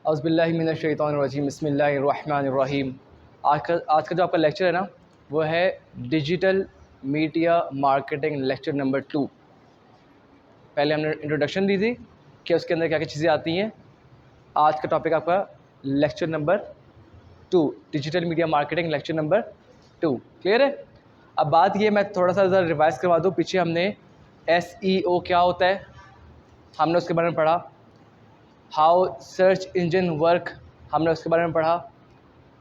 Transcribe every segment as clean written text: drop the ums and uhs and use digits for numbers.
औज़ुबिल्लाहिमिनश्शैतानिर्रजीम बिस्मिल्लाहिर्रहमानिर्रहीम। आज का जो आपका लेक्चर है ना, वो है digital media marketing lecture number 2। पहले हमने इंट्रोडक्शन दी थी कि उसके अंदर क्या क्या चीज़ें आती हैं। आज का टॉपिक आपका lecture number 2, digital media marketing lecture number 2। Clear है? अब बात ये, मैं थोड़ा सा ज़रा रिवाइज़ करवा दूँ। पीछे हमने SEO क्या होता है, हमने उसके बारे में पढ़ा। हाउ सर्च इंजन वर्क, हमने उसके बारे में पढ़ा।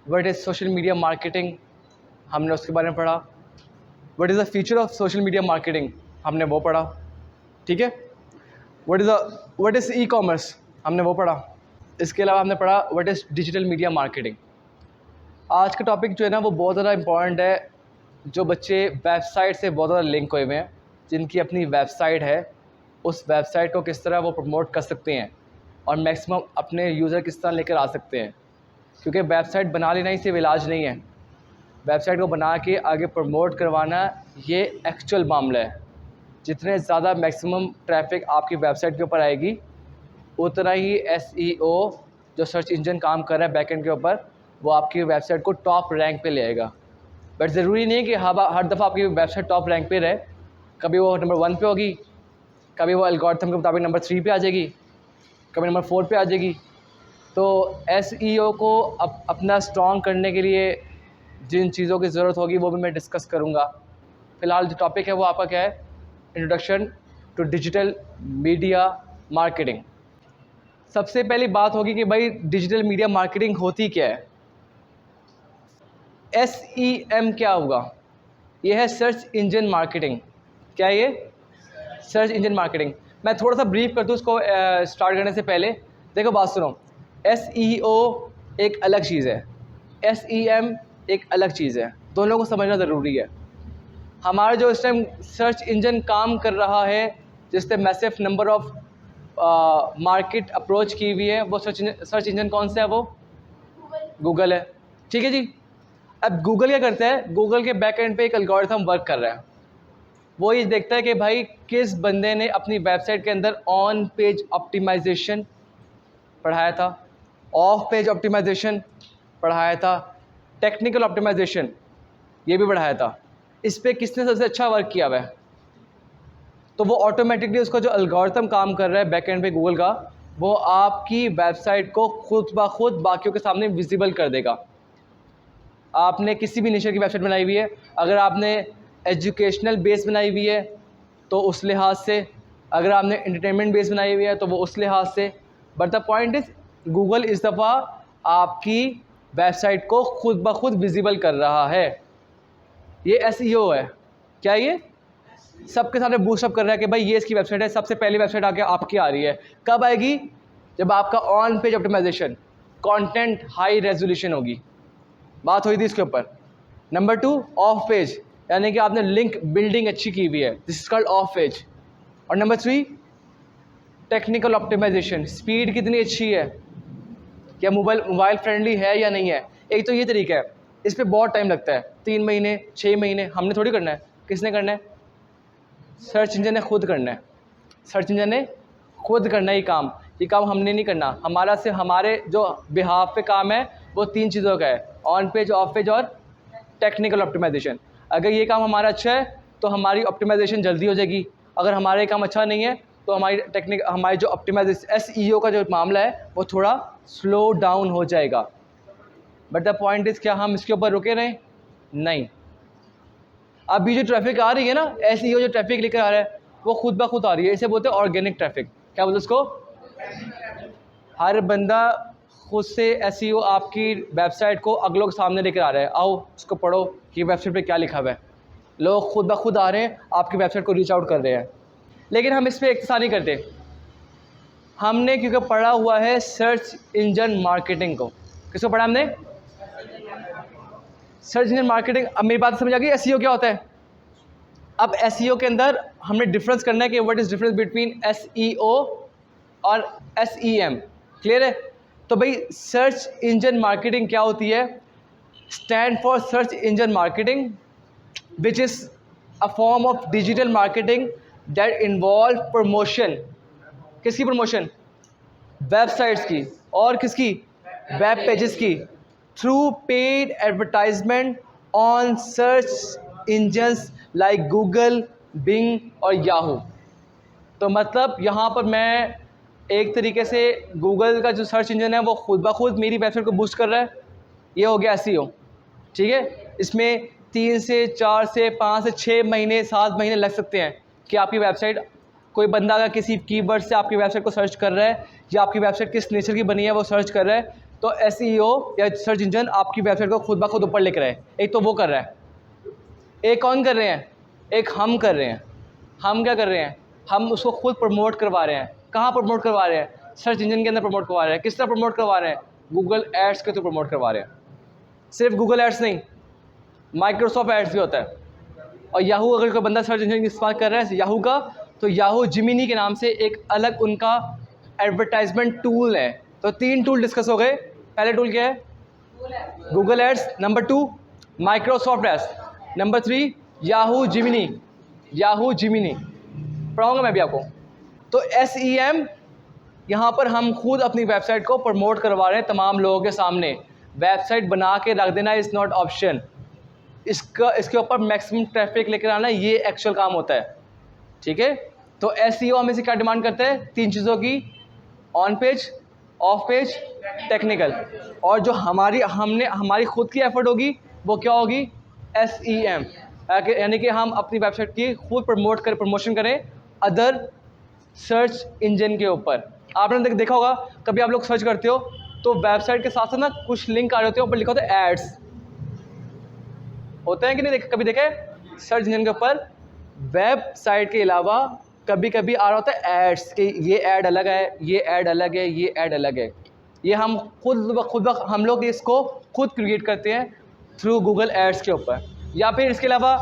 What is social media marketing, हमने उसके बारे में पढ़ा। What is the feature of social media marketing, हमने वो पढ़ा। ठीक है। व्हाट इज़ ई कॉमर्स, हमने वो पढ़ा। इसके अलावा हमने पढ़ा what is digital media marketing. आज का टॉपिक जो है ना, वो बहुत ज़्यादा इंपॉर्टेंट है। जो बच्चे वेबसाइट से बहुत ज़्यादा लिंक हुए हुए हैं, जिनकी अपनी वेबसाइट है, उस वेबसाइट को किस तरह वो प्रमोट कर सकते हैं और मैक्सिमम अपने यूज़र किस तरह लेकर आ सकते हैं। क्योंकि वेबसाइट बना लेना ही सिर्फ इलाज नहीं है, वेबसाइट को बना के आगे प्रमोट करवाना ये एक्चुअल मामला है। जितने ज़्यादा मैक्सिमम ट्रैफिक आपकी वेबसाइट के ऊपर आएगी, उतना ही SEO जो सर्च इंजन काम कर रहा है बैकएंड के ऊपर, वो आपकी वेबसाइट को टॉप रैंक पे ले आएगा। बट ज़रूरी नहीं कि हर दफ़ा आपकी वेबसाइट टॉप रैंक पे रहे। कभी वो नंबर 1 पे होगी, कभी वो एल्गोरिथम के मुताबिक नंबर 3 पे आ जाएगी, कभी नंबर 4 पे आ जाएगी। तो SEO को अपना स्ट्रॉन्ग करने के लिए जिन चीज़ों की ज़रूरत होगी वो भी मैं डिस्कस करूँगा। फ़िलहाल जो टॉपिक है वो आपका क्या है, introduction to digital media marketing. सबसे पहली बात होगी कि भाई डिजिटल मीडिया मार्केटिंग होती क्या है। SEM क्या होगा? ये है सर्च इंजन मार्केटिंग। क्या है ये? Search engine marketing. मैं थोड़ा सा ब्रीफ कर दूँ उसको स्टार्ट करने से पहले। देखो बात सुनो, SEO एक अलग चीज़ है, SEM एक अलग चीज़ है। दोनों को समझना ज़रूरी है। हमारा जो इस टाइम सर्च इंजन काम कर रहा है, जिससे massive number of market approach की हुई है, वो सर्च इंजन कौन सा है? वो गूगल है। ठीक है जी। अब गूगल क्या करता है, गूगल के बैक एंड पे एक एल्गोरिथम वर्क कर रहा है। वो ये देखता है कि भाई किस बंदे ने अपनी वेबसाइट के अंदर ऑन पेज ऑप्टिमाइजेशन पढ़ाया था, ऑफ पेज ऑप्टिमाइजेशन पढ़ाया था, टेक्निकल ऑप्टिमाइजेशन ये भी पढ़ाया था। इस पर किसने सबसे अच्छा वर्क किया हुआ है, तो वो ऑटोमेटिकली उसका जो एल्गोरिथम काम कर रहा है बैक एंड पे गूगल का, वो आपकी वेबसाइट को खुद ब खुद बाकियों के सामने विजिबल कर देगा। आपने किसी भी नेचर की वेबसाइट बनाई हुई है, अगर आपने एजुकेशनल बेस बनाई हुई है तो उस लिहाज से, अगर आपने एंटरटेनमेंट बेस बनाई हुई है तो वो उस लिहाज से। But the point is, Google इस दफ़ा आपकी वेबसाइट को खुद ब खुद विजिबल कर रहा है। ये SEO है। क्या ये सबके सामने बूस्टअप कर रहा है कि भाई ये इसकी वेबसाइट है, सबसे पहली वेबसाइट आके आपकी आ रही है। कब आएगी? जब आपका on page optimization, content high resolution होगी। बात हुई थी इसके ऊपर। नंबर 2, ऑफ पेज, यानी कि आपने लिंक बिल्डिंग अच्छी की हुई है, this is called off page. और नंबर 3, टेक्निकल ऑप्टिमाइजेशन, स्पीड कितनी अच्छी है, क्या मोबाइल फ्रेंडली है या नहीं है। एक तो ये तरीका है, इस पर बहुत टाइम लगता है, 3 महीने 6 महीने। हमने थोड़ी करना है, किसने करना है? सर्च इंजन ने खुद करना है। सर्च इंजन ने खुद करना है ये काम हमने नहीं करना। हमारा से हमारे जो बिहाफ पे काम है वो 3 चीज़ों का है, ऑन पेज, ऑफ पेज और टेक्निकल ऑप्टिमाइजेशन। अगर ये काम हमारा अच्छा है तो हमारी ऑप्टिमाइजेशन जल्दी हो जाएगी। अगर हमारा ये काम अच्छा नहीं है तो हमारी जो ऑप्टिमाइजेशन SEO का जो मामला है वो थोड़ा स्लो डाउन हो जाएगा। बट द पॉइंट इज़, क्या हम इसके ऊपर रुके रहें? नहीं। अभी जो ट्रैफिक आ रही है ना, SEO जो ट्रैफिक लेकर आ रहा है वो खुद ब खुद आ रही है। इसे बोलते हैं ऑर्गेनिक ट्रैफिक। क्या बोलते हैं उसको? हर बंदा खुद से SEO आपकी वेबसाइट को अगलों के सामने लेकर आ रहा है। आओ उसको पढ़ो कि वेबसाइट पे क्या लिखा हुआ है। लोग खुद ब खुद आ रहे हैं, आपकी वेबसाइट को रीच आउट कर रहे हैं। लेकिन हम इस पर इख्तिसार नहीं करते। हमने क्योंकि पढ़ा हुआ है सर्च इंजन मार्केटिंग को। किसको पढ़ा हमने? Search engine marketing. अब मेरी बात समझ आ गई SEO क्या होता है। अब SEO के अंदर हमने डिफरेंस करना है कि what is difference between SEO और SEM। क्लियर है? तो भाई सर्च इंजन मार्केटिंग क्या होती है? Stand for search engine marketing, which is a form of digital marketing that involve promotion. किसकी प्रमोशन? वेबसाइट्स की। और किसकी, वेब पेजेस की, through paid advertisement on search engines like Google, Bing और Yahoo. तो मतलब यहाँ पर मैं एक तरीके से गूगल का जो सर्च इंजन है वो खुद ब खुद मेरी वेबसाइट को बूस्ट कर रहा है। ये हो गया एसईओ, ठीक है। इसमें 3 से 4 से 5 से 6 महीने 7 महीने लग सकते हैं कि आपकी वेबसाइट, कोई बंदा अगर किसी कीवर्ड से आपकी वेबसाइट को सर्च कर रहा है या आपकी वेबसाइट किस नेचर की बनी है वो सर्च कर रहा है, तो एसईओ या सर्च इंजन आपकी वेबसाइट को खुद ब खुद ऊपर लेकर आए। एक तो वो कर रहा है, एक कौन कर रहे हैं, एक हम कर रहे हैं। हम क्या कर रहे हैं, हम उसको खुद प्रमोट करवा रहे हैं। कहाँ प्रमोट करवा रहे हैं, सर्च इंजन के अंदर प्रमोट करवा रहे हैं। किस तरह प्रमोट करवा रहे हैं, गूगल एड्स के थ्रू प्रमोट करवा रहे हैं। सिर्फ गूगल एड्स नहीं, माइक्रोसॉफ्ट एड्स भी होता है। और याहू, अगर कोई बंदा सर्च इंजन इस्तेमाल कर रहा है याहू का, तो याहू जिमिनी के नाम से एक अलग उनका एडवर्टाइजमेंट टूल है। तो 3 टूल डिस्कस हो गए। पहले टूल क्या है, Google Ads, number 2 Microsoft Ads, number 3 Yahoo Gemini. Yahoo Gemini पढ़ाऊँगा मैं भी आपको। तो SEM यहाँ पर हम खुद अपनी वेबसाइट को प्रमोट करवा रहे हैं तमाम लोगों के सामने। वेबसाइट बना के रख देना इज़ नॉट ऑप्शन, इसके ऊपर मैक्सिमम ट्रैफिक लेकर आना ये एक्चुअल काम होता है, ठीक है। तो SEO हमें से क्या डिमांड करता है, 3 चीज़ों की, on page, of page, technical. और जो हमारी खुद की एफर्ट होगी वो क्या होगी, SEM, यानी कि हम अपनी वेबसाइट की खुद प्रमोशन करें अदर सर्च इंजन के ऊपर। आपने देखा होगा कभी आप लोग सर्च करते हो तो वेबसाइट के साथ साथ ना कुछ लिंक आ रहे होते हैं, ऊपर लिखा होता है एड्स, होते हैं कि नहीं, कभी देखे सर्च इंजन के ऊपर वेबसाइट के अलावा कभी कभी आ रहा होता है एड्स कि ये ऐड अलग है, ये ऐड अलग है, ये ऐड अलग है। ये हम खुद हम लोग इसको खुद क्रिएट करते हैं थ्रू गूगल एड्स के ऊपर। या फिर इसके अलावा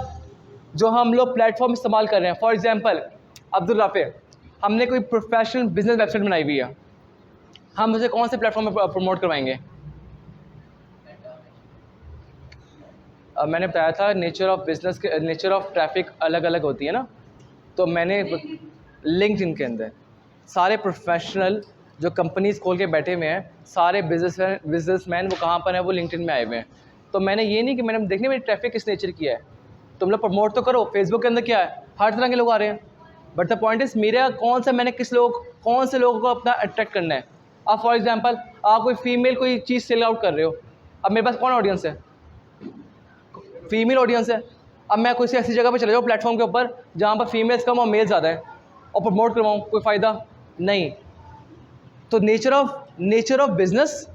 जो हम लोग प्लेटफॉर्म इस्तेमाल कर रहे हैं, फॉर एग्जांपल अब्दुल राफे, हमने कोई प्रोफेशनल बिजनेस वेबसाइट बनाई हुई है, हम उसे कौन से प्लेटफॉर्म पर प्रमोट करवाएंगे। मैंने बताया था नेचर ऑफ बिजनेस के, नेचर ऑफ ट्रैफिक अलग अलग होती है ना। तो मैंने लिंक्डइन के अंदर सारे प्रोफेशनल जो कंपनीज खोल के बैठे हुए हैं, सारे बिजनेसमैन वो कहाँ पर हैं, वो लिंक्डइन में आए हुए हैं। तो मैंने ये नहीं कि मैंने देखने मेरी ट्रैफिक किस नेचर की है, तुम लोग प्रमोट तो करो। फेसबुक के अंदर क्या है, हर तरह के लोग आ रहे हैं, बट द पॉइंट इज मेरा मैंने कौन से लोगों को अपना अट्रैक्ट करना है। आप फॉर एग्जांपल आप कोई फीमेल कोई चीज़ सेल आउट कर रहे हो, अब मेरे पास कौन ऑडियंस है, फीमेल ऑडियंस है। अब मैं कोई ऐसी जगह पर चले जाऊँ प्लेटफॉर्म के ऊपर जहाँ पर फीमेल्स कम और मेल ज़्यादा है और प्रमोट करवाऊँ, कोई फ़ायदा नहीं। तो नेचर ऑफ बिजनेस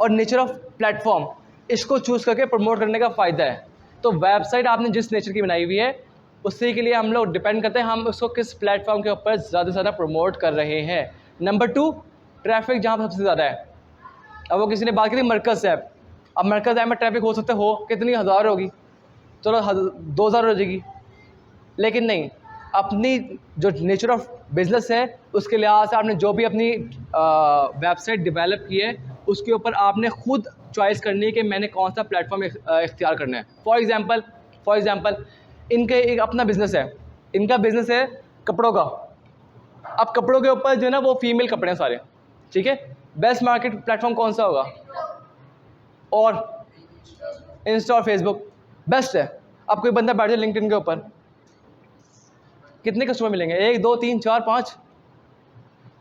और नेचर ऑफ प्लेटफॉर्म, इसको चूज़ करके प्रमोट करने का फ़ायदा है। तो वेबसाइट आपने जिस नेचर की बनाई हुई है उसी के लिए हम लोग डिपेंड करते हैं हम उसको किस प्लेटफॉर्म के ऊपर ज़्यादा से ज़्यादा प्रमोट कर रहे हैं। नंबर 2 ट्रैफिक जहाँ पर सबसे ज़्यादा है। अब वो किसी ने बात की मरकज़ ऐप, अब मरकज़ ऐप में ट्रैफिक हो सकते हो कितनी हज़ार होगी, चलो 2000 हो जाएगी, लेकिन नहीं, अपनी जो नेचर ऑफ बिज़नेस है उसके लिहाज से आपने जो भी अपनी वेबसाइट डेवलप की है उसके ऊपर आपने खुद चॉइस करनी है कि मैंने कौन सा प्लेटफॉर्म इख्तियार करना है। फॉर एग्ज़ाम्पल इनके एक अपना बिज़नेस है, इनका बिज़नेस है कपड़ों का। अब कपड़ों के ऊपर जो है ना वो फीमेल कपड़े हैं सारे, ठीक है। बेस्ट मार्केट प्लेटफॉर्म कौन सा होगा, और इंस्टा और फेसबुक बेस्ट है। अब कोई बंदा बैठ जाए लिंक्डइन के ऊपर, कितने कस्टमर मिलेंगे, 1 2 3 4 5।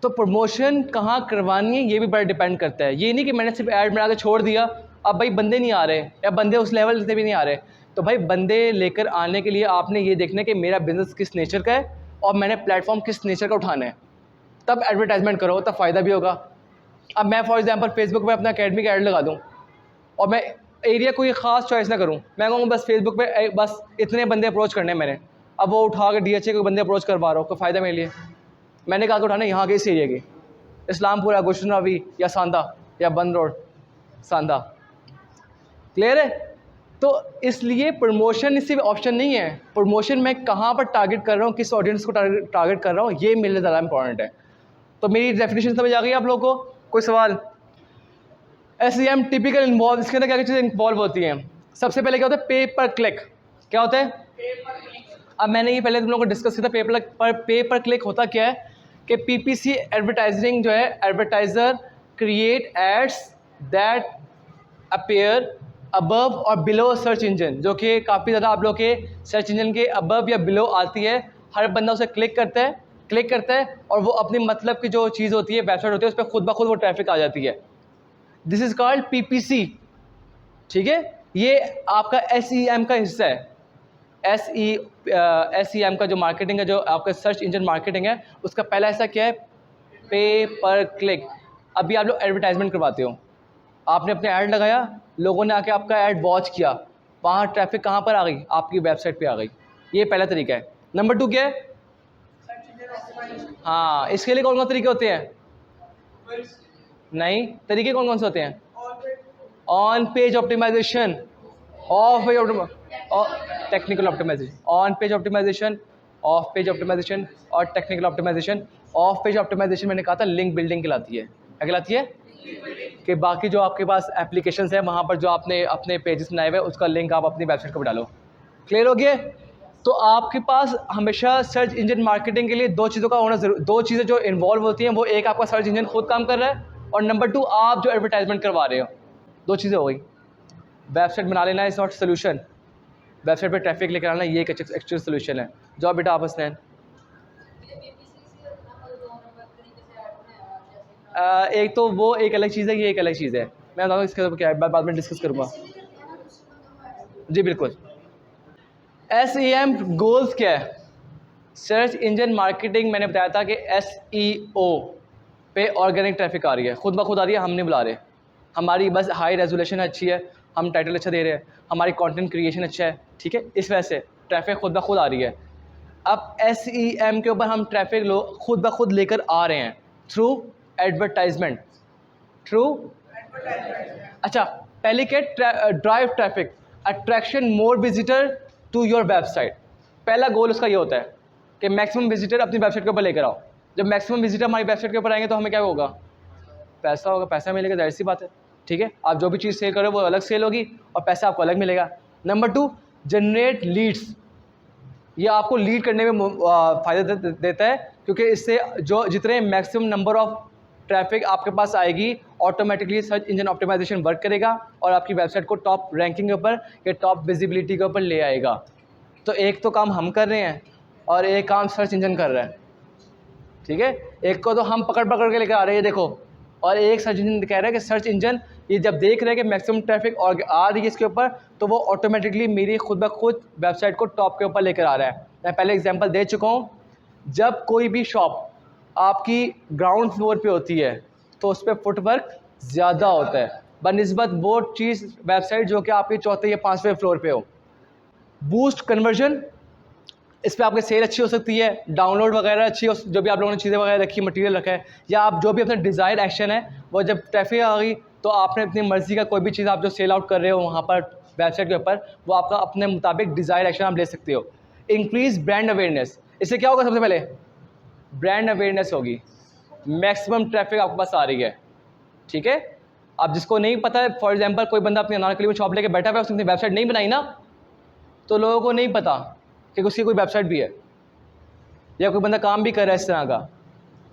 तो प्रमोशन कहाँ करवानी है ये भी बड़ा डिपेंड करता है। ये नहीं कि मैंने सिर्फ ऐड बना के छोड़ दिया, अब भाई बंदे नहीं आ रहे या बंदे उस लेवल से भी नहीं आ रहे, तो भाई बंदे लेकर आने के लिए आपने ये देखना है कि मेरा बिज़नेस किस नेचर का है और मैंने प्लेटफॉर्म किस नेचर का उठाना है, तब एडवर्टाइजमेंट करो, तब फ़ायदा भी होगा। अब मैं फॉर एग्जांपल फेसबुक पे अपना अकेडमी का ऐड लगा दूँ और मैं एरिया कोई ख़ास चॉइस ना करूँ, मैं कहूँ बस फेसबुक पे बस इतने बंदे अप्रोच करने हैं मैंने, अब वो उठा के DHA कोई बंदे अप्रोच करवा रहा हो, कोई फ़ायदा मेरे लिए। मैंने कहा कि उठाना यहाँ के इस एरिया की, इस्लामपुरा, गुलशन नबी या सांदा या बंद रोड सांदा, क्लियर है। तो इसलिए प्रमोशन सिर्फ ऑप्शन नहीं है, प्रमोशन मैं कहाँ पर टारगेट कर रहा हूँ, किस ऑडियंस को टारगेट कर रहा हूँ, ये मेरे लिए ज़्यादा इंपॉर्टेंट है। तो मेरी डेफिनेशन समझ आ गई आप लोगों को, कोई सवाल। SEM टिपिकल इन्वॉल्व, इसके अंदर क्या क्या चीज़ें इन्वॉल्व होती हैं। सबसे पहले क्या होता है, पे पर क्लिक। क्या होता है, अब मैंने ये पहले तुम लोगों को डिस्कस किया था। पे पर क्लिक होता क्या है कि PPC एडवर्टाइजिंग जो है, advertiser create ads that appear above और बिलो सर्च इंजन, जो कि काफ़ी ज़्यादा आप लोग के सर्च इंजन के अबव या बिलो आती है। हर बंदा उसे क्लिक करता है और वो अपनी मतलब की जो चीज़ होती है, वेबसाइट होती है, उस पर खुद ब खुद वो ट्रैफिक आ जाती है। दिस इज़ कॉल्ड PPC, ठीक है। ये आपका SEM का हिस्सा है। SEM का जो मार्केटिंग है, जो आपका सर्च इंजन मार्केटिंग है, उसका पहला हिस्सा क्या है? पे पर क्लिक। अभी आप लोग एडवर्टाइजमेंट करवाते हो, आपने अपने ऐड लगाया, लोगों ने आके आपका ऐड वॉच किया, वहाँ ट्रैफिक कहाँ पर आ गई? आपकी वेबसाइट पे आ गई। ये पहला तरीका है। नंबर 2 क्या है? हाँ, इसके लिए कौन कौन तरीके होते हैं? नहीं, तरीके कौन कौन से होते हैं? On page optimisation, off page technical optimisation, on page optimisation, off page optimisation और technical optimisation. Off page optimisation मैंने कहा था लिंक बिल्डिंग कहलाती है। क्या कहलाती है? कि बाकी जो आपके पास एप्लीकेशंस है, वहाँ पर जो आपने अपने पेजेस बनाए हुए, उसका लिंक आप अपनी वेबसाइट को डालो। क्लियर हो गया? तो आपके पास हमेशा सर्च इंजन मार्केटिंग के लिए दो चीज़ों का होना जरूर, दो चीज़ें जो इन्वॉल्व होती हैं, वो एक आपका सर्च इंजन खुद काम कर रहा है, और नंबर 2 आप जो एडवर्टाइजमेंट करवा रहे हो। दो चीज़ें हो गई। वेबसाइट बना लेना इज़ नॉट सोल्यूशन, वेबसाइट पे ट्रैफिक लेकर आना ये एक एक्चुअल सोल्यूशन है। जाओ बेटा आपस में एक तो वो एक अलग चीज़ है, ये एक अलग चीज़ है। मैं बताऊँ इसके ऊपर क्या है, बाद में डिस्कस करूँगा। जी बिल्कुल। SEM गोल्स क्या है? सर्च इंजन मार्केटिंग मैंने बताया था कि SEO पे ऑर्गेनिक ट्रैफिक आ रही है, खुद ब खुद आ रही है, हम नहीं बुला रहे। हमारी बस हाई रेजोल्यूशन अच्छी है, हम टाइटल अच्छा दे रहे हैं, हमारी कंटेंट क्रिएशन अच्छा है, ठीक है, इस वजह से ट्रैफिक खुद ब खुद आ रही है। अब SEM के ऊपर हम ट्रैफिक खुद ब खुद लेकर आ रहे हैं थ्रू एडवर्टाइजमेंट, थ्रू अच्छा पहले क्या? Drive traffic, attraction more visitor to your website. पहला गोल उसका ये होता है कि मैक्सिमम विजिटर अपनी वेबसाइट के ऊपर लेकर आओ। जब मैक्सिमम विजिटर हमारी वेबसाइट के ऊपर आएंगे तो हमें क्या होगा? पैसा होगा, पैसा मिलेगा, जाहिर सी बात है, ठीक है। आप जो भी चीज़ सेल करो वो अलग सेल होगी और पैसा आपको अलग मिलेगा। नंबर 2 जनरेट लीड्स, ये आपको लीड करने में फ़ायदा देता है, क्योंकि इससे जो जितने मैक्सिमम नंबर ऑफ ट्रैफिक आपके पास आएगी, automatically search engine optimization work करेगा और आपकी वेबसाइट को टॉप रैंकिंग के ऊपर या टॉप विजिबिलिटी के ऊपर ले आएगा। तो एक तो काम हम कर रहे हैं और एक काम सर्च इंजन कर रहा है, ठीक है। एक को तो हम पकड़ के लेकर आ रहे हैं देखो, और एक सर्च इंजन कह रहा है कि सर्च इंजन ये जब देख रहे हैं कि मैक्सिमम ट्रैफिक और आ रही है इसके ऊपर, तो वो ऑटोमेटिकली मेरी खुद ब खुद वेबसाइट को टॉप के ऊपर लेकर आ रहा है। मैं पहले एग्जांपल दे चुका हूँ, जब कोई भी शॉप आपकी ग्राउंड फ्लोर पे होती है तो उस पर फुटवर्क ज़्यादा होता है बनिस्बत वो चीज़ वेबसाइट जो कि आपके चौथे या पाँचवें फ्लोर पे हो। बूस्ट कन्वर्जन, इस पर आपकी सेल अच्छी हो सकती है, डाउनलोड वगैरह अच्छी हो, जो भी आप लोगों ने चीज़ें वगैरह रखी, मटेरियल रखा है, या आप जो भी अपना डिज़ायर एक्शन है वो जब ट्रैफिक आ गई तो आपने अपनी मर्ज़ी का कोई भी चीज़ आप जो सेल आउट कर रहे हो वहाँ पर वेबसाइट के ऊपर, वो आपका अपने मुताबिक डिज़ायर एक्शन आप ले सकते हो। इंक्रीज ब्रांड अवेयरनेस, इससे क्या होगा? सबसे पहले ब्रांड अवेयरनेस होगी, मैक्सिमम ट्रैफिक आपके पास आ रही है, ठीक है। अब जिसको नहीं पता है, फॉर एग्जांपल कोई बंदा अपनी अनारकली में शॉप लेके बैठा हुआ है, उसने अपनी वेबसाइट नहीं बनाई ना, तो लोगों को नहीं पता कि उसकी कोई वेबसाइट भी है या कोई बंदा काम भी कर रहा है इस तरह का।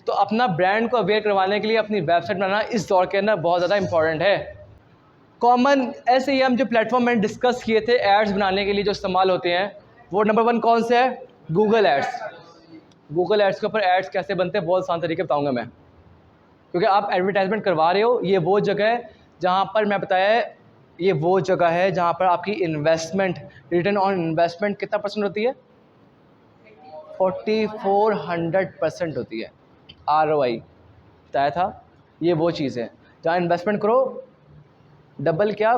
तो अपना ब्रांड को अवेयर करवाने के लिए अपनी वेबसाइट बनाना इस दौर के अंदर बहुत ज़्यादा इंपॉर्टेंट है। कॉमन SEM जो प्लेटफॉर्म मैंने डिस्कस किए थे एड्स बनाने के लिए जो इस्तेमाल होते हैं, वो नंबर 1 कौन से है? Google ads. गूगल एड्स के ऊपर एड्स कैसे बनते हैं बहुत आसान तरीके बताऊंगा मैं, क्योंकि आप एडवर्टाइजमेंट करवा रहे हो। ये वो जगह है जहाँ पर मैं बताया, ये वो जगह है जहाँ पर आपकी इन्वेस्टमेंट, रिटर्न ऑन इन्वेस्टमेंट कितना % होती है? 4400% होती है। ROI बताया था, ये वो चीज़ है जहाँ इन्वेस्टमेंट करो डबल, क्या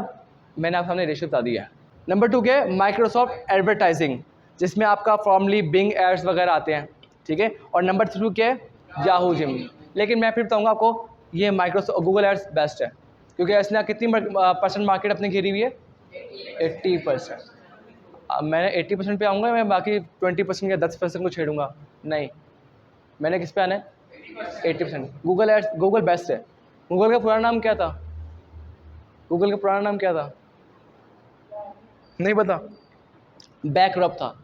मैंने आपके सामने रेशियो बता दिया है। नंबर 2 क्या है? माइक्रोसॉफ्ट एडवर्टाइजिंग, जिसमें आपका फॉर्मली बिंग एड्स वगैरह आते हैं, ठीक है। और नंबर 3 क्या है? Yahoo gym. लेकिन मैं फिर बताऊँगा आपको, ये माइक्रोसॉफ्ट गूगल एड्स बेस्ट है, क्योंकि इसने कितनी % मार्केट अपनी घेरी हुई है? 80%। अब मैं 80% पे आऊँगा, मैं बाकी 20% या 10% को छेड़ूंगा नहीं, मैंने किस पे आना है? 80%। गूगल एड्स, गूगल बेस्ट है। गूगल का पुराना नाम क्या था? गूगल का पुराना नाम क्या था? नहीं पता? बैक रब था,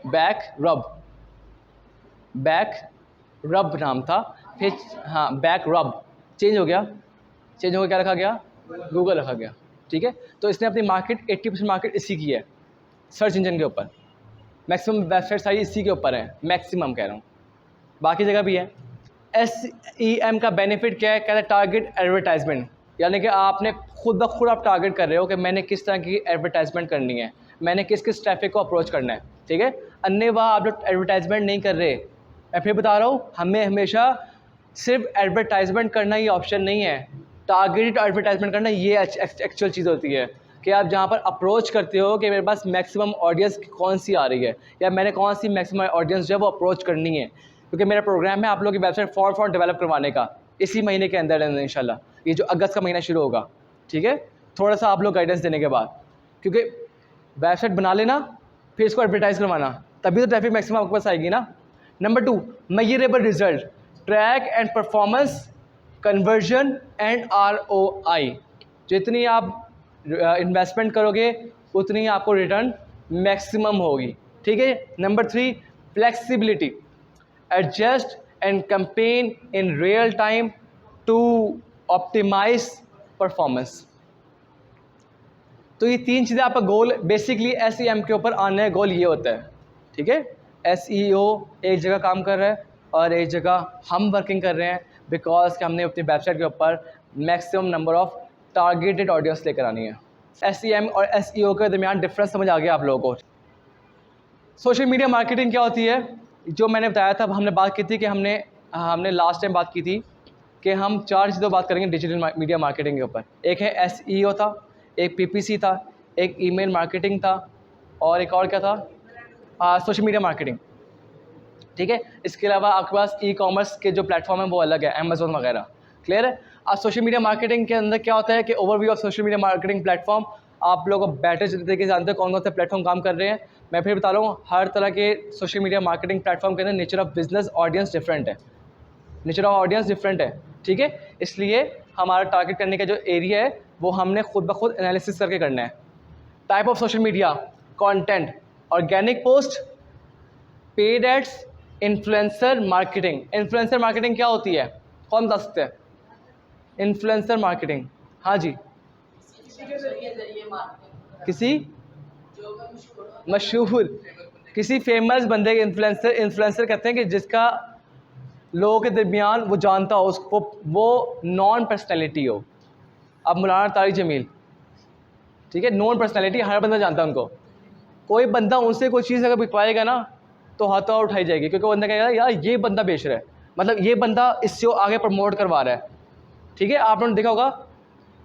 बैक रब नाम था, फिर हाँ बैक रब चेंज हो गया, चेंज होकर क्या रखा गया, गूगल रखा गया। ठीक है, तो इसने अपनी मार्केट 80% मार्केट इसी की है, सर्च इंजन के ऊपर। मैक्सिमम वेबसाइट सारी इसी के ऊपर है, मैक्सिमम कह रहा हूँ, बाकी जगह भी है। SEM का बेनिफिट क्या है, कहते हैं टारगेट एडवर्टाइजमेंट, यानी कि आपने खुद ब खुद आप टारगेट कर रहे हो कि मैंने किस तरह की एडवर्टाइजमेंट करनी है, मैंने किस किस ट्रैफिक को अप्रोच करना है। ठीक है, अन्य वाह आप लोग एडवर्टाइजमेंट नहीं कर रहे। मैं फिर बता रहा हूँ, हमें हमेशा सिर्फ एडवर्टाइजमेंट करना ये ऑप्शन नहीं है, टारगेटेड एडवर्टाइजमेंट करना ये एक्चुअल चीज़ होती है कि आप जहाँ पर अप्रोच करते हो कि मेरे पास मैक्सिमम ऑडियंस कौन सी आ रही है, या मैंने कौन सी मैक्सिमम ऑडियंस जो है वो अप्रोच करनी है। क्योंकि मेरा प्रोग्राम है आप लोगों की वेबसाइट फॉर डेवलप करवाने का, इसी महीने के अंदर इंशाल्लाह, ये जो अगस्त का महीना शुरू होगा। ठीक है, थोड़ा सा आप लोग गाइडेंस देने के बाद, क्योंकि वेबसाइट बना लेना फिर इसको एडवर्टाइज़ करवाना, तभी तो ट्रैफिक मैक्सिमम आपके पास आएगी ना। Number 2, measurable result, track and performance, conversion and ROI। जितनी आप इन्वेस्टमेंट करोगे उतनी आपको रिटर्न मैक्सिमम होगी। ठीक है। Number 3, flexibility, adjust and campaign in real time to optimize performance. तो ये 3 चीज़ें आपका गोल बेसिकली SEM के ऊपर आने का गोल ये होता है। ठीक है, SEO एक जगह काम कर रहा है और एक जगह हम वर्किंग कर रहे हैं, बिकॉज कि हमने अपनी वेबसाइट के ऊपर maximum number of targeted audience लेकर आनी है। SEM और SEO के दरमियान डिफरेंस समझ आ गया आप लोगों को। सोशल मीडिया मार्केटिंग क्या होती है, जो मैंने बताया था, हमने बात की थी कि हमने लास्ट टाइम बात की थी कि हम 4 चीज़ों बात करेंगे डिजिटल मीडिया मार्केटिंग के ऊपर। एक है SEO था, एक PPC था, एक ईमेल मार्केटिंग था, और एक और क्या था, सोशल मीडिया मार्केटिंग। ठीक है, इसके अलावा आपके पास ई-कॉमर्स के जो प्लेटफॉर्म है वो अलग है, अमेजोन वगैरह। क्लियर है। आज सोशल मीडिया मार्केटिंग के अंदर क्या होता है कि overview of social media marketing platform, आप लोग बेटर तरीके से जानते हो कौन कौन से प्लेटफॉर्म काम कर रहे हैं। मैं फिर बता रहा हूँ, हर तरह के सोशल मीडिया मार्केटिंग प्लेटफॉर्म के अंदर nature of business audience different है, नेचर ऑफ ऑडियंस डिफरेंट है। ठीक है, इसलिए हमारा टारगेट करने का जो एरिया है वो हमने खुद ब खुद एनालिसिस करके करना है। Type of social media, content, organic post, paid ads, influencer marketing. Influencer marketing क्या होती है, कौन बता सकते हैं? इन्फ्लुएंसर मार्केटिंग, हाँ जी, किसी मशहूर, किसी फेमस बंदे के इन्फ्लुएंसर, इन्फ्लुएंसर कहते हैं कि जिसका लोगों के दरमियान वो जानता हो उसको, वो नॉन पर्सनैलिटी हो। अब मौलाना तारिक जमील, ठीक है, नॉन पर्सनैलिटी, हर बंदा जानता है उनको। कोई बंदा उनसे कोई चीज़ अगर बिकवाएगा ना तो हाथों उठाई जाएगी, क्योंकि बंदा कहेगा यार ये बंदा बेच रहा है, मतलब ये बंदा इससे आगे प्रमोट करवा रहा है। ठीक है, आप लोगों ने देखा होगा,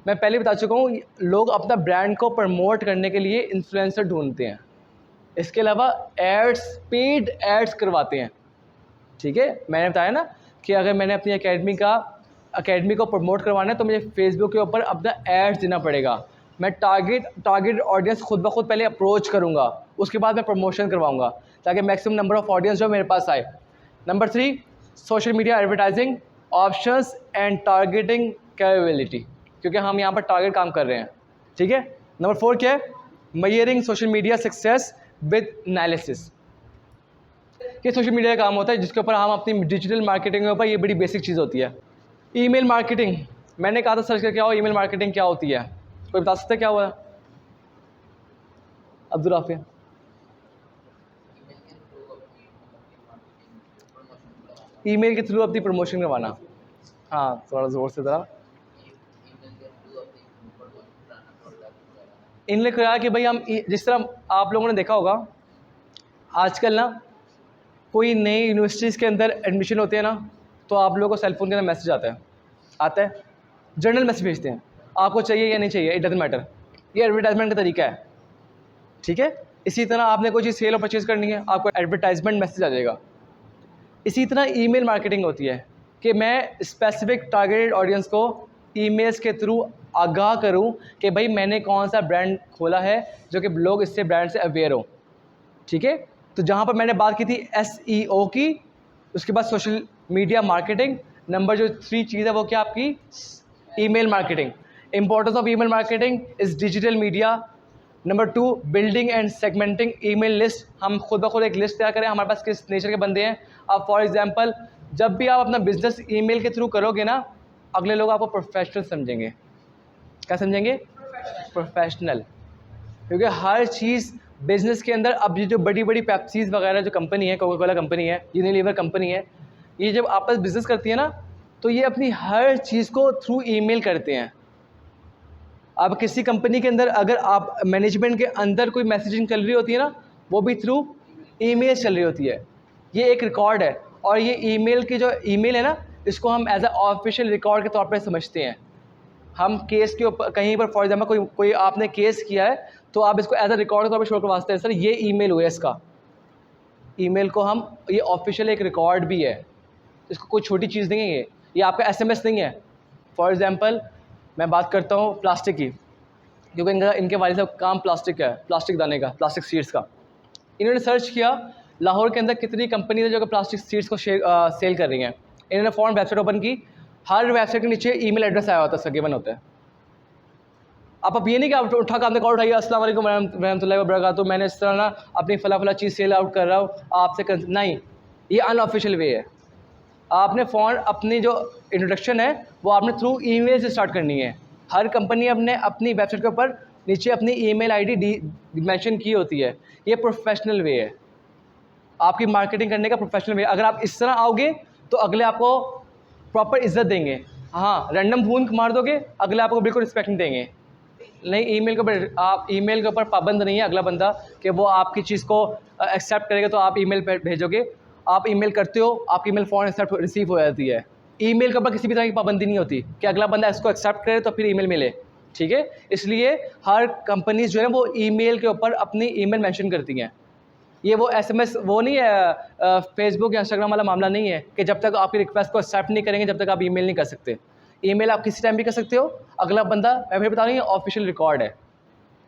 मैं पहले बता चुका हूँ, लोग अपना ब्रांड को प्रमोट करने के लिए इन्फ्लुएंसर ढूंढते हैं, इसके अलावा एड्स, पेड एड्स करवाते हैं। ठीक है, मैंने बताया ना कि अगर मैंने अपनी अकेडमी को प्रमोट करवाना है तो मुझे फेसबुक के ऊपर अपना एड्स देना पड़ेगा। मैं टारगेट ऑडियंस खुद ब खुद पहले अप्रोच करूँगा, उसके बाद मैं प्रमोशन करवाऊँगा, ताकि मैक्सिमम नंबर ऑफ ऑडियंस जो मेरे पास आए। Number 3, social media advertising options and targeting capability, क्योंकि हम यहाँ पर टारगेट काम कर रहे हैं। ठीक है। नंबर 4 क्या है, measuring social media success with analysis. कि सोशल मीडिया का काम होता है जिसके ऊपर हम अपनी डिजिटल मार्केटिंग के ऊपर, ये बड़ी बेसिक चीज़ होती है। ईमेल मार्केटिंग, मैंने कहा था सर्च करके आओ ईमेल मार्केटिंग क्या होती है, कोई बता सकता है क्या हुआ? अब्दुल राफी, ईमेल के थ्रू अपनी प्रमोशन करवाना। हाँ, थोड़ा ज़ोर से ज़रा। इनने कहा कि भाई हम, जिस तरह आप लोगों ने देखा होगा आजकल ना, कोई नई यूनिवर्सिटीज़ के अंदर एडमिशन होते हैं ना, तो आप लोगों को सेल फोन के अंदर मैसेज आता है, जर्नल मैसेज भेजते हैं, आपको चाहिए या नहीं चाहिए, इट डजंट मैटर। ये एडवर्टाइजमेंट का तरीका है। ठीक है, इसी तरह आपने कोई चीज़ सेल और परचेज़ करनी है, आपको एडवर्टाइजमेंट मैसेज आ जाएगा। इसी तरह ईमेल मार्केटिंग होती है कि मैं स्पेसिफिक टारगेटेड ऑडियंस को ईमेल्स के थ्रू आगाह करूं कि भाई मैंने कौन सा ब्रांड खोला है जो कि लोग इससे ब्रांड से अवेयर हो। ठीक है, तो जहां पर मैंने बात की थी SEO की, उसके बाद सोशल मीडिया मार्केटिंग, नंबर जो 3 चीज़ है वो क्या आपकी, email marketing. Importance of email marketing is digital media. Number 2, building and segmenting email list, हम खुद ब खुद एक लिस्ट तैयार करें, हमारे पास किस नेचर के बंदे हैं। अब फॉर एग्जांपल, जब भी आप अपना बिजनेस ईमेल के थ्रू करोगे ना, अगले लोग आपको प्रोफेशनल समझेंगे। क्या समझेंगे? प्रोफेशनल। क्योंकि हर चीज़ बिज़नेस के अंदर, अब ये जो बड़ी बड़ी पेप्सीज वगैरह जो कंपनी है, कोका कोला कंपनी है, यूनिलीवर कंपनी है, ये जब आपस बिज़नेस करती है ना, तो ये अपनी हर चीज़ को थ्रू ईमेल करते हैं। अब किसी कंपनी के अंदर अगर आप मैनेजमेंट के अंदर कोई मैसेजिंग चल रही होती है ना, वो भी थ्रू ईमेल चल रही होती है। ये एक रिकॉर्ड है, और ये ईमेल की जो ईमेल है ना, इसको हम एज अ ऑफिशियल रिकॉर्ड के तौर पर समझते हैं। हम केस के ऊपर कहीं पर फॉर एग्जाम्पल कोई आपने केस किया है, तो आप इसको एज अ रिकॉर्ड के तौर पर शो करवाते हैं, सर ये ईमेल हुआ है इसका। ईमेल को हम, ये ऑफिशियल एक रिकॉर्ड भी है, इसको कोई छोटी चीज़ नहीं है ये आपका एसएमएस नहीं है। फॉर एग्जांपल मैं बात करता हूँ प्लास्टिक की, क्योंकि इनके वाले साहब काम प्लास्टिक का है, प्लास्टिक दाने का, प्लास्टिक सीड्स का। इन्होंने सर्च किया लाहौर के अंदर कितनी कंपनी है जो कि प्लास्टिक सीड्स को सेल कर रही हैं। इन्होंने फ़ौरन वेबसाइट ओपन की, हर वेबसाइट के नीचे ईमेल एड्रेस आया होता है, गिवन होता है। अब ये नहीं कि आप उठा कर आपने कॉल उठाइए, अस्सलाम वालेकुम रहमतुल्लाहि व बरकातुहू, मैंने इस तरह ना अपनी फला चीज़ सेल आउट कर रहा हूँ आपसे नहीं, ये अनऑफिशियल वे है। आपने फ़ौरन अपनी जो इंट्रोडक्शन है वो आपने थ्रू ईमेल से स्टार्ट करनी है। हर कंपनी अपने अपनी वेबसाइट के ऊपर नीचे अपनी ईमेल आईडी मेंशन की होती है। ये प्रोफेशनल वे है आपकी मार्केटिंग करने का, प्रोफेशनल वे। अगर आप इस तरह आओगे तो अगले आपको प्रॉपर इज्जत देंगे। हाँ, रैंडम फोन मार दोगे, अगले आपको बिल्कुल रिस्पेक्ट नहीं देंगे। नहीं, ईमेल के ऊपर आप, ईमेल के ऊपर पाबंद नहीं है अगला बंदा कि वो आपकी चीज़ को एक्सेप्ट करेगा तो आप ईमेल पे भेजोगे। आप ईमेल करते हो, आपकी ईमेल फ़ौरन एक्सेप्ट रिसीव हो जाती है। ईमेल के ऊपर किसी भी तरह की पाबंदी नहीं होती कि अगला बंदा इसको एक्सेप्ट करे तो फिर ईमेल मिले, ठीक है। इसलिए हर कंपनीज जो है ना वो ईमेल के ऊपर अपनी ईमेल मेंशन करती हैं। ये वो एसएमएस वो नहीं है, फेसबुक या इंस्टाग्राम वाला मामला नहीं है कि जब तक आपकी रिक्वेस्ट को एक्सेप्ट नहीं करेंगे जब तक आप ईमेल नहीं कर सकते। ईमेल आप किसी टाइम भी कर सकते हो। अगला बंदा, मैं फिर बता रही हूँ, ऑफिशियल रिकॉर्ड है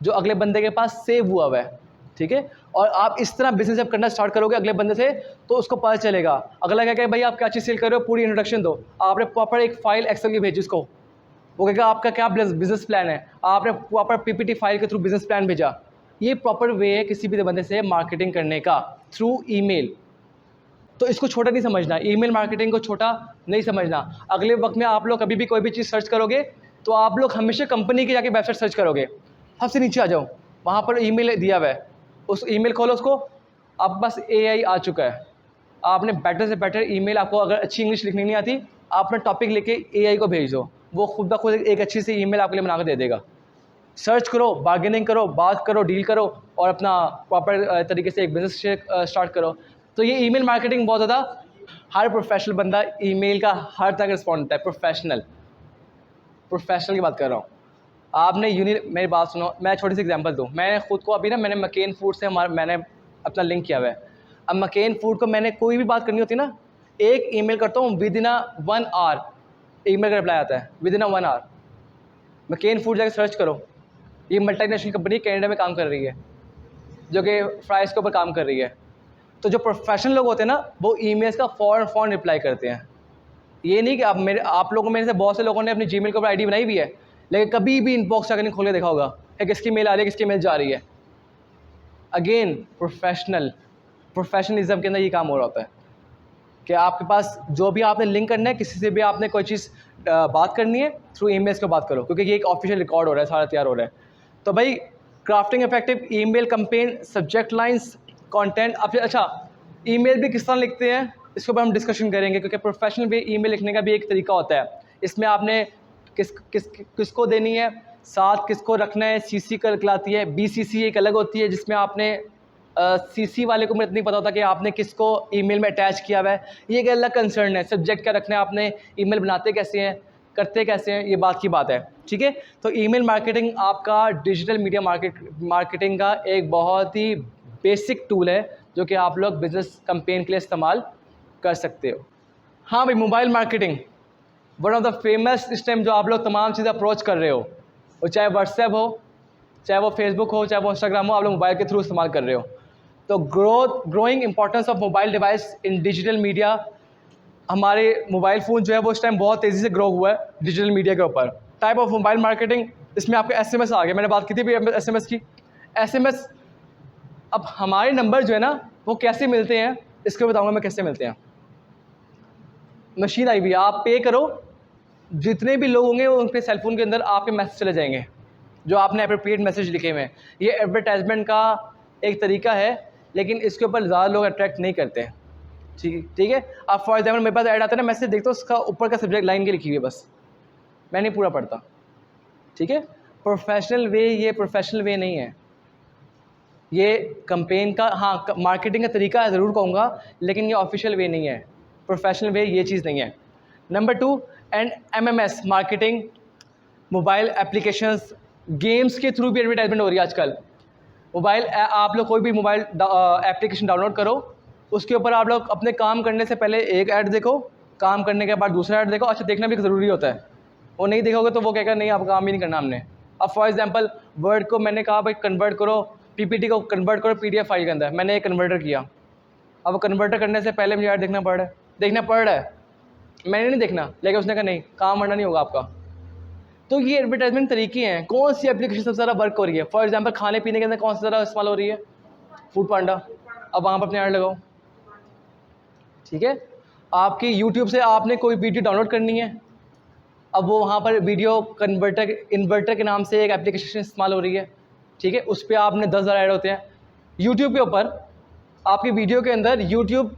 जो अगले बंदे के पास सेव हुआ है, ठीक है। और आप इस तरह बिजनेस जब करना स्टार्ट करोगे अगले बंदे से, तो उसको पता चलेगा। अगला क्या कहे, भाई आप क्या चीज़ सेल कर रहे हो, पूरी इंट्रोडक्शन दो। आपने प्रॉपर एक फाइल एक्सेल की भेजी उसको, वो कहेगा आपका क्या बिजनेस प्लान है, आपने प्रॉपर पीपीटी फाइल के थ्रू बिजनेस प्लान भेजा। ये प्रॉपर वे है किसी भी बंदे से मार्केटिंग करने का, थ्रू ईमेल। तो इसको छोटा नहीं समझना, ईमेल मार्केटिंग को छोटा नहीं समझना। अगले वक्त में आप लोग कभी भी कोई भी चीज़ सर्च करोगे तो आप लोग हमेशा कंपनी की जाके वेबसाइट सर्च करोगे। सबसे नीचे आ जाओ, वहाँ पर ईमेल दिया हुआ है, उस ईमेल खोलो उसको, आप बस एआई आ चुका है। आपने बेटर से बेटर ईमेल, आपको अगर अच्छी इंग्लिश लिखनी नहीं आती, आपने टॉपिक लेके एआई को भेज दो, वो खुद ब खुद एक अच्छी सी ईमेल आपके लिए बना कर दे देगा। सर्च करो, बार्गेनिंग करो, बात करो, डील करो, और अपना प्रॉपर तरीके से एक बिज़नेस स्टार्ट करो। तो ये ईमेल मार्केटिंग बहुत ज़्यादा, हर प्रोफेशनल बंदा ईमेल का हर तरह का रिस्पॉन्ड होता है। प्रोफेशनल की बात कर रहा हूँ। आपने मेरी बात सुनो, मैं छोटी सी एग्जांपल दूँ। मैंने खुद को अभी ना, मैंने मकेन फूड से मैंने अपना लिंक किया हुआ है। अब मकेन फूड को मैंने कोई भी बात करनी होती है ना, एक ईमेल करता हूँ, विद इन 1 आवर ईमेल का रिप्लाई आता है, within 1 hour. McCain food जाकर सर्च करो, ये मल्टीनेशनल कंपनी कनाडा में काम कर रही है, जो कि फ्राइज़ के ऊपर काम कर रही है। तो जो प्रोफेशनल लोग होते हैं ना, वो ईमेल्स का फ़ौरन रिप्लाई करते हैं। ये नहीं कि आप लोगों में से बहुत से लोगों ने अपनी जीमेल के ऊपर आईडी बनाई भी है, लेकिन कभी भी इनबॉक्स जाकर नहीं खोल के देखा होगा कि किसकी मेल आ रही है, किसकी मेल जा रही है। अगेन प्रोफेशनलिज्म के अंदर ये काम हो रहा होता है कि आपके पास जो भी आपने लिंक करना है, किसी से भी आपने कोई चीज़ बात करनी है, थ्रू ईमेल्स को बात करो, क्योंकि ये एक ऑफिशियल रिकॉर्ड हो रहा है, सारा तैयार हो रहा है। तो भाई, crafting effective email campaign, subject lines, content. अच्छा, ईमेल भी किस तरह लिखते हैं इसके ऊपर हम डिस्कशन करेंगे, क्योंकि प्रोफेशनल भी ईमेल लिखने का भी एक तरीका होता है। इसमें आपने किसको देनी है, साथ किसको रखना है, सीसी का कहलाती है, बीसीसी एक अलग होती है, जिसमें आपने सीसी वाले को मुझे नहीं पता होता कि आपने किसको ईमेल में अटैच किया हुआ है, ये एक अलग कंसर्न है। सब्जेक्ट क्या रखना है आपने, ईमेल बनाते कैसे हैं, करते कैसे हैं, ये बात की बात है, ठीक है। तो ईमेल मार्केटिंग आपका डिजिटल मीडिया मार्केटिंग का एक बहुत ही बेसिक टूल है, जो कि आप लोग बिजनेस कैंपेन के लिए इस्तेमाल कर सकते हो। हाँ भाई, mobile marketing one of the famous इस टाइम जो आप लोग तमाम चीज़ें अप्रोच कर रहे हो, और चाहे व्हाट्सएप हो, चाहे वो फेसबुक हो, चाहे वो इंस्टाग्राम हो, आप लोग मोबाइल के थ्रू इस्तेमाल कर रहे हो। तो growing importance of mobile device in digital media. हमारे मोबाइल फ़ोन जो है वो इस टाइम बहुत तेज़ी से ग्रो हुआ है डिजिटल मीडिया के ऊपर। टाइप ऑफ मोबाइल मार्केटिंग, इसमें आपके एसएमएस आ गया, मैंने बात की थी एसएमएस की। एसएमएस, अब हमारे नंबर जो है ना वो कैसे मिलते हैं, इसको बताऊंगा मैं कैसे मिलते हैं। मशीन आई हुई है, आप पे करो, जितने भी लोग होंगे उनके सेलफोन के अंदर आपके मैसेज चले जाएंगे जो आपने अप्रोप्रिएट मैसेज लिखे हुए हैं। ये एडवर्टाइजमेंट का एक तरीका है, लेकिन इसके ऊपर ज़्यादा लोग अट्रैक्ट नहीं करते हैं। ठीक है। अब फॉर एग्जाम्पल मेरे पास ऐड आता है ना, मैसेज देखता हूँ उसका ऊपर का सब्जेक्ट लाइन के लिखी हुई है, बस मैं नहीं पूरा पढ़ता। ठीक है। प्रोफेशनल वे, ये प्रोफेशनल वे नहीं है, ये कंपेन का, हाँ मार्केटिंग का तरीका है ज़रूर कहूँगा, लेकिन ये ऑफिशियल वे नहीं है। प्रोफेशनल वे ये चीज़ नहीं है। Number 2 and MMS marketing, mobile applications, games के थ्रू भी एडवर्टाइजमेंट हो रही है आजकल। मोबाइल आप लोग कोई भी मोबाइल एप्लीकेशन डाउनलोड करो, उसके ऊपर आप लोग अपने काम करने से पहले एक ऐड देखो, काम करने के बाद दूसरा ऐड देखो। अच्छा, देखना भी ज़रूरी होता है, वो नहीं देखोगे तो वो कहेगा नहीं आप काम ही नहीं करना हमने। अब फॉर एग्जांपल वर्ड को मैंने कहा भाई कन्वर्ट करो, PPT को कन्वर्ट करो PDF फाइल के अंदर, मैंने एक कन्वर्टर किया। अब कन्वर्टर करने से पहले मुझे ऐड देखना पड़ रहा है, मैंने नहीं देखना, लेकिन उसने कहा नहीं काम करना नहीं होगा आपका। तो ये एडवर्टाइजमेंट तरीके हैं। कौन सी एप्लीकेशन सबसे ज़्यादा वर्क हो रही है? फॉर एग्जांपल खाने पीने के अंदर कौन सी ज़्यादा इस्तेमाल हो रही है? फूड पांडा। अब वहाँ पर अपने ऐड लगाओ। ठीक है। आपकी यूट्यूब से आपने कोई वीडियो डाउनलोड करनी है, अब वो वहाँ पर वीडियो कन्वर्टर इन्वर्टर के नाम से एक एप्लीकेशन इस्तेमाल हो रही है। ठीक है। उस पर आपने 10,000 ऐड होते हैं। यूट्यूब के ऊपर आपकी वीडियो के अंदर यूट्यूब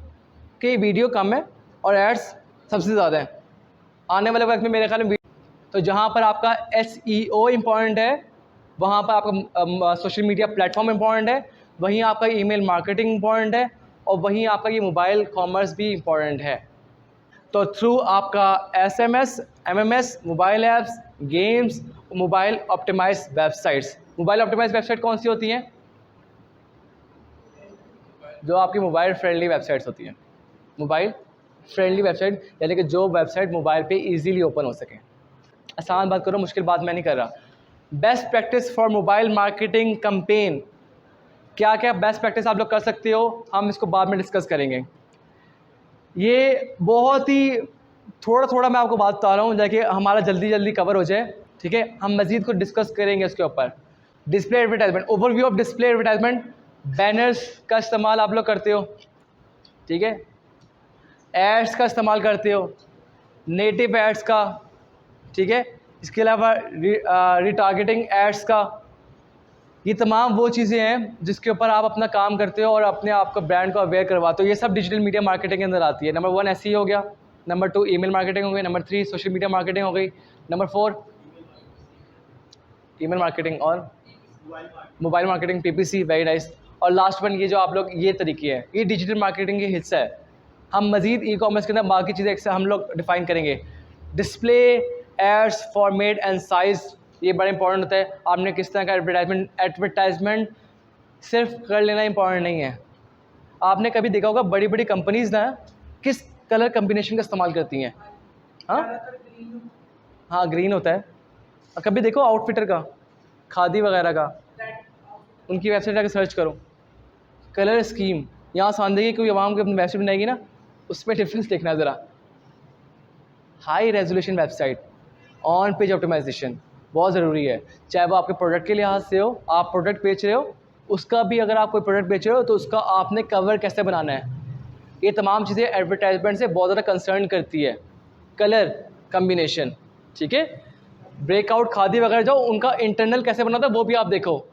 के वीडियो कम है और एड्स सबसे ज़्यादा है आने वाले वक्त में मेरे ख्याल में। तो जहाँ पर आपका SEO इम्पॉर्टेंट है, वहाँ पर आपका सोशल मीडिया प्लेटफॉर्म इम्पॉर्टेंट है, वहीं आपका ईमेल मार्केटिंग इम्पॉर्टेंट है, और वहीं आपका ये मोबाइल कॉमर्स भी इम्पॉर्टेंट है। तो थ्रू आपका SMS, MMS, mobile apps, games, mobile optimize websites. Mobile optimize website कौन सी होती हैं? जो आपकी मोबाइल फ्रेंडली वेबसाइट्स होती हैं। मोबाइल फ्रेंडली वेबसाइट यानी कि जो वेबसाइट मोबाइल पे इजीली ओपन हो सके। आसान बात करो, मुश्किल बात मैं नहीं कर रहा। Best practice for mobile marketing campaign, क्या क्या बेस्ट प्रैक्टिस आप लोग कर सकते हो, हम इसको बाद में डिस्कस करेंगे। ये बहुत ही थोड़ा मैं आपको बात बता रहा हूँ ताकि हमारा जल्दी कवर हो जाए। ठीक है। हम मज़ीद कुछ डिस्कस करेंगे इसके ऊपर। Display advertisement, overview of display advertisement. Banners का इस्तेमाल आप लोग करते हो। ठीक है। एड्स का इस्तेमाल करते हो, नेटिव एड्स का। ठीक है। इसके अलावा रिटारगेटिंग एड्स का। ये तमाम वो चीज़ें हैं जिसके ऊपर आप अपना काम करते हो और अपने आप को ब्रांड को अवेयर करवाते हो। ये सब डिजिटल मीडिया मार्केटिंग के अंदर आती है। नंबर 1 SEO हो गया, नंबर 2 ईमेल मार्केटिंग हो गई, नंबर 3 सोशल मीडिया मार्केटिंग हो गई, नंबर 4 ईमेल मार्केटिंग और mobile marketing PPC। Very nice. और लास्ट वन ये जो आप लोग ये तरीके हैं, ये डिजिटल मार्केटिंग के हिस्सा है। हम मज़ीद ई-कॉमर्स के अंदर बाकी चीज़ें एक से हम लोग डिफ़ाइन करेंगे। Display ads format and size, ये बड़ा इंपॉर्टेंट होता है। आपने किस तरह का एडवर्टाइजमेंट सिर्फ कर लेना इंपॉर्टेंट नहीं है। आपने कभी देखा होगा बड़ी बड़ी कंपनीज़ ना किस कलर कम्बिनेशन का इस्तेमाल करती हैं? हाँ ग्रीन होता है। और कभी देखो आउटफिटर का, खादी वगैरह का, उनकी वेबसाइट जाकर सर्च करो, कलर स्कीम। यहाँ सांदेगी कोई आवाम की अपनी वेबसाइट बनाएगी ना, उसमें डिफरेंस देखना ज़रा। High resolution website, on page optimization बहुत ज़रूरी है। चाहे वो आपके प्रोडक्ट के लिहाज से हो, आप प्रोडक्ट बेच रहे हो, उसका भी अगर आप कोई प्रोडक्ट बेच रहे हो तो उसका आपने कवर कैसे बनाना है, ये तमाम चीज़ें एडवर्टाइजमेंट से बहुत ज़्यादा कंसर्न करती है। कलर कम्बिनेशन, ठीक है। ब्रेकआउट खादी वगैरह जो उनका इंटरनल कैसे बनाता है वो भी आप देखो,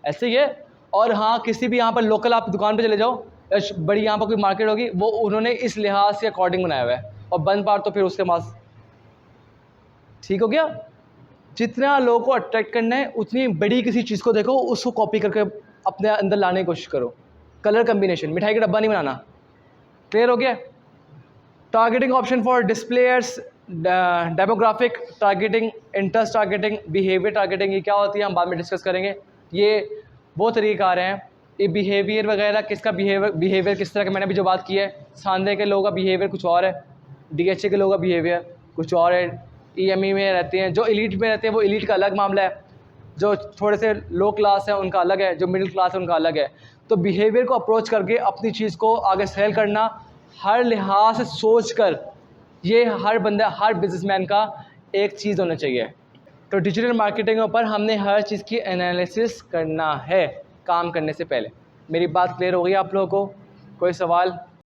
ऐसे ही है। और हाँ, किसी भी यहाँ पर लोकल आप दुकान पे चले जाओ, बड़ी यहाँ पर कोई मार्केट होगी, वो उन्होंने इस लिहाज से अकॉर्डिंग बनाया हुआ है, और बंद बार तो फिर उसके पास ठीक हो गया। जितना लोगों को अट्रैक्ट करना है उतनी बड़ी किसी चीज़ को देखो, उसको कॉपी करके अपने अंदर लाने की कोशिश करो। कलर कम्बिनेशन, मिठाई का डब्बा नहीं बनाना। क्लियर हो गया। Targeting option for display ads, demographic targeting, interest targeting, behaviour targeting, ये क्या होती है हम बाद में डिस्कस करेंगे। ये वो तरीके आ रहे हैं। ये बिहेवियर वगैरह, किसका बिहेवियर किस तरह का, मैंने भी जो बात की है, सांदे के लोगों का बिहेवियर कुछ और है, DHA के लोगों का बिहेवियर कुछ और है, EME में रहते हैं, जो एलीट में रहते हैं वो एलीट का अलग मामला है, जो थोड़े से लो क्लास है उनका अलग है, जो मिडिल क्लास है उनका अलग है। तो बिहेवियर को अप्रोच करके अपनी चीज़ को आगे सेल करना, हर लिहाज से सोच कर, ये हर बंदा, हर बिजनेसमैन का एक चीज़ होना चाहिए। तो डिजिटल मार्केटिंग के ऊपर हमने हर चीज़ की एनालिसिस करना है काम करने से पहले। मेरी बात क्लियर हो गई आप लोगों को? कोई सवाल?